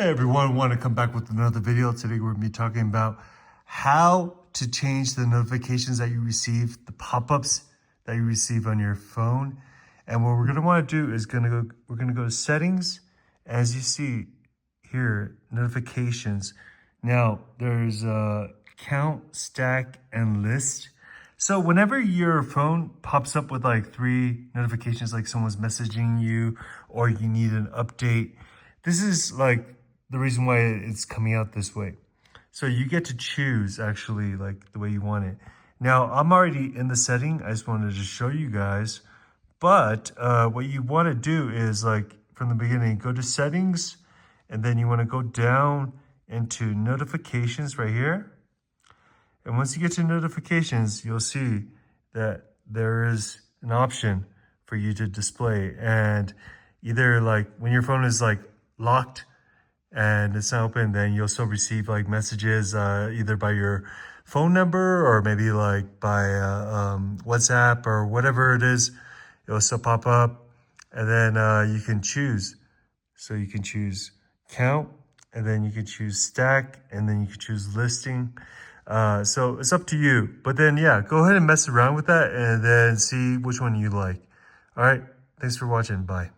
Hey everyone, want to come back with another video. Today we're going to be talking about how to change the notifications that you receive, the pop-ups that you receive on your phone. And what we're going to want to do is we're going to go to settings. As you see here, notifications. Now there's count, stack, and list. So whenever your phone pops up with like 3 notifications, like someone's messaging you or you need an update, this is like the reason why it's coming out this way. So you get to choose actually like the way you want it. Now I'm already in the setting. I just wanted to show you guys. But what you want to do is like from the beginning, go to settings, and then you want to go down into notifications right here. And once you get to notifications, you'll see that there is an option for you to display. And either like when your phone is like locked and it's not open, then you'll still receive like messages either by your phone number or maybe like by WhatsApp or whatever it is. It'll still pop up, and then you can choose. So you can choose count, and then you can choose stack, and then you can choose listing. So it's up to you. But then, yeah, go ahead and mess around with that and then see which one you like. All right. Thanks for watching. Bye.